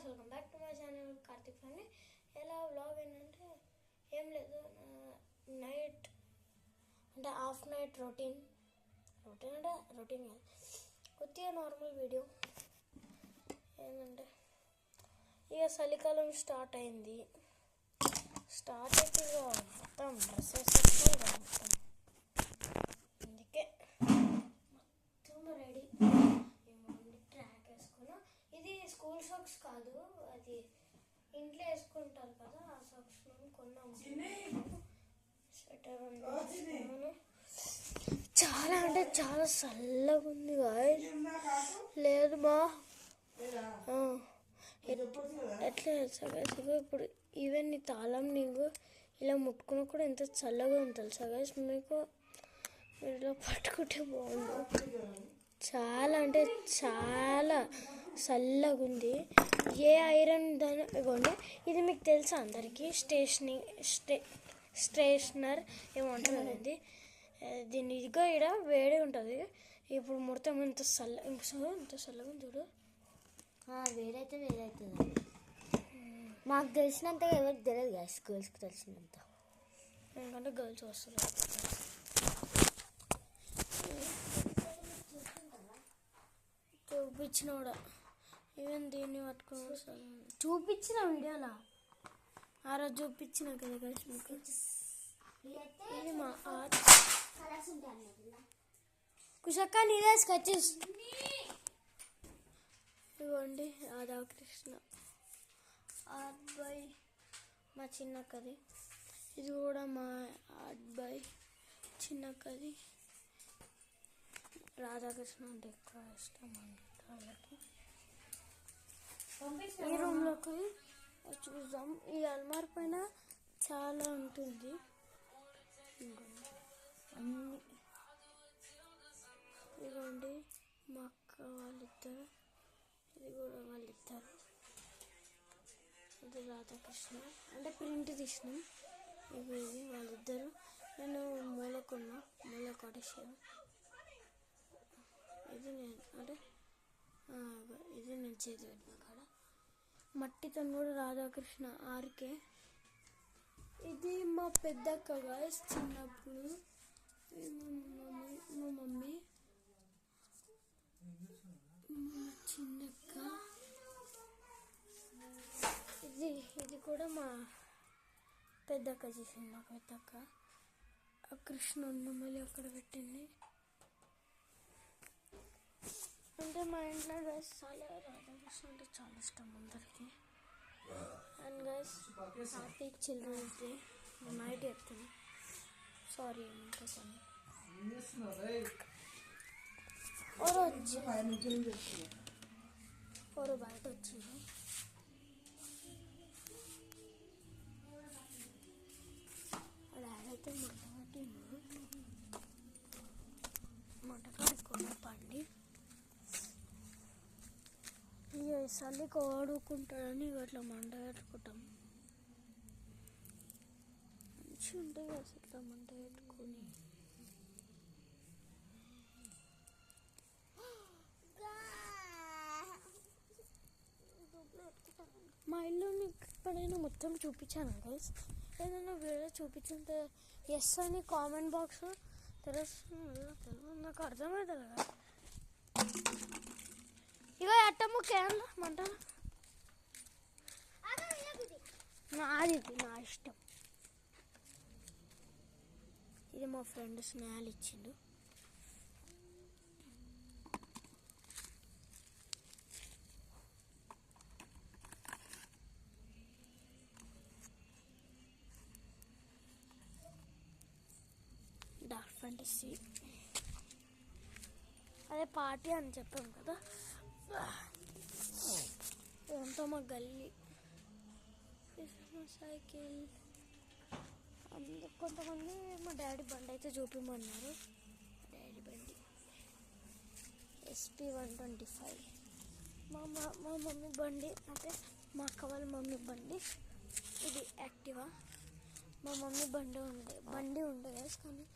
Guys welcome back to my channel Karthik family. ఎలా vlog ఏంటంటే ఏం లేదు, నైట్ అంటే హాఫ్ నైట్ రొటీన్ అంటే రొటీన్ కాదు, కొద్దిగా నార్మల్ వీడియో. ఏంటంటే ఇక చలికాలం స్టార్ట్ అయింది. స్టార్ట్ అయితే ఇక మొత్తం డ్రెస్సెస్ మొత్తం అందుకే మొత్తం రెడీ. ట్రాక్ వేసుకున్నా. ఇది స్కూల్ సాక్స్ కాదు, అది ఇంట్లో వేసుకుంటారు కదా, ఆ సాక్స్ మేము కొన్నాము. స్వెటర్ చాలా అంటే చాలా చల్లగా ఉంది గాయ్స్. లేదు మా ఎట్లా తెలుసా గాయ్స్, ఇప్పుడు ఈవెన్ నీ తాళం నీకు ఇలా ముట్టుకున్నా కూడా ఎంత చల్లగా ఉంది తెలుసా గాయ్స్. మీకు మీరు ఇలా పట్టుకుంటే బాగుండు. చాలా అంటే చాలా చల్లగా ఉంది. ఏ ఐరన్ దాని ఇవ్వండి. ఇది మీకు తెలుసా అందరికీ స్ట్రేషనర్ ఏమంటారు అనేది. దీన్ని ఇదిగో ఇక్కడ వేడి ఉంటుంది. ఇప్పుడు మొత్తం ఇంత చల్లగా ఉంది చూడు. వేడైతే వేడవుతుంది. మాకు తెలిసినంత ఎవరికి తెలియదు కదా, గర్ల్స్కి తెలిసినంత. ఎందుకంటే గర్ల్స్ వస్తున్నారు. చూపించిన కూడా ఈవెన్ దీన్ని పట్టుకుని చూపించిన వీడియోలో ఆ రోజు చూపించిన కదా గైస్ మీకు. ఇది మా ఆర్ట్. కుషక్క నీదే స్కెచెస్. ఇవ్వండి రాధాకృష్ణ ఆర్ట్ బై మా చిన్నక్కది. ఇది కూడా మా ఆర్ట్ బై చిన్నక్కది. రాధాకృష్ణ అంటే ఎక్కువ ఇష్టం అండి వాళ్ళకి. ఈ రూమ్లోకి చూద్దాం. ఈ అల్మార్ పైన చాలా ఉంటుంది. అన్నీ ఇదిగోండి మా అక్క వాళ్ళిద్దరు, ఇది కూడా వాళ్ళిద్దరు. ఇది రాధాకృష్ణ అంటే ప్రింట్ తీసినాం. ఇది వాళ్ళిద్దరు. నేను మూల కొట్టేసాను. ఇది నేను అంటే ఇది నేను చేతి పెట్టిన కాడ మట్టితో కూడా రాధాకృష్ణ ఆర్కే. ఇది మా పెద్దక్క గాయ్స్ చిన్నప్పుడు. మా మమ్మీ చిన్నక్క. ఇది కూడా మా పెద్దక్క చేసింది. మా పెద్దక్క కృష్ణుని మళ్ళీ అక్కడ పెట్టింది. అంటే మా ఇంట్లో గైస్ చాలా రాధాకృష్ణ అంటే చాలా ఇష్టం అందరికి. And guys happy children's day నైట్ చెప్తుంది. సారీ ఏమంటాను. ఓరో బయట వచ్చింది. అడైతే మొట్టకాడుకున్న పండి ఇక చలికి వాడుకుంటాడని ఇట్లా మంట పెట్టుకుంటాం. మంచిగా ఉంటాయి కదా ఇట్లా మంట పెట్టుకొని. మా ఇల్లు మీకు ఎప్పుడైనా మొత్తం చూపించాను గైస్. ఏదైనా వీడియో చూపించుంటే ఎస్ అని కామెంట్ బాక్స్ తెలుస్తుంది. నాకు అర్థమవుతుంది కదా. ఇగో అట్టమ్మ కేరళ మంట నాది, నా ఇష్టం. ఇది మా ఫ్రెండ్ స్నేహాలు ఇచ్చిండు. డార్క్ ఫ్యాంటసీ అదే పార్టీ అని చెప్పాం కదా. ఇదంతా మా గల్లీ. సైకిల్ కొంతమంది మా డాడీ బండి అయితే చూపిమన్నారు. డాడీ బండి SP 125. మా మమ్మీ బండి అంటే మా అక్క వాళ్ళ మమ్మీ బండి. ఇది యాక్టివా. మా మమ్మీ బండి ఉండే కానీ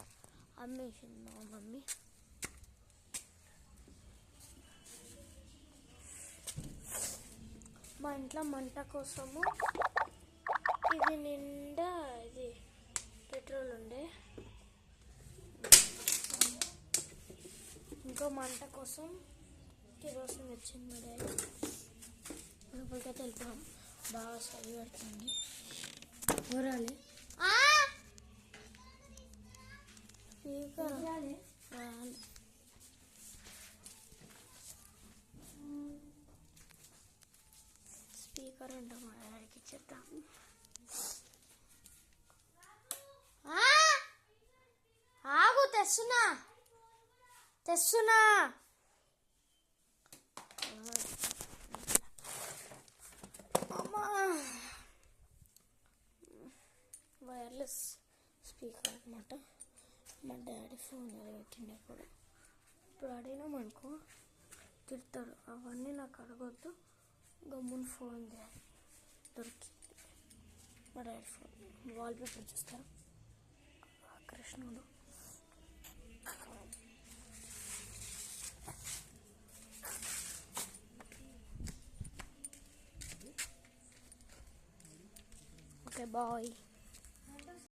అమ్మేసింది మా మమ్మీ. మా ఇంట్లో మంట కోసము ఇది నిండా ఇది పెట్రోల్ ఉండే, ఇంకో మంట కోసం కిరోసిన్ వచ్చింది మా డాడీ. లోపలికైతే వెళ్ళిపోయాం. బాగా చలి పడుతుంది. ఊరాలి స్పీకర్ స్పీకర్ ఉంటాం మా డాడీకి ఇచ్చేద్దాం. ఆగు, తెస్తున్నా. వైర్లెస్ స్పీకర్ అనమాట. మా డాడీ ఫోన్ పెట్టినప్పుడు ఇప్పుడు అడిగినామనుకో తిడతాడు. అవన్నీ నాకు అడగొద్దు, గమ్మున ఫోన్ చేయాలి. దొరికింది మా డాడీ ఫోన్. వాల్పేపర్ చూస్తారా, కృష్ణుడు. Okay bye.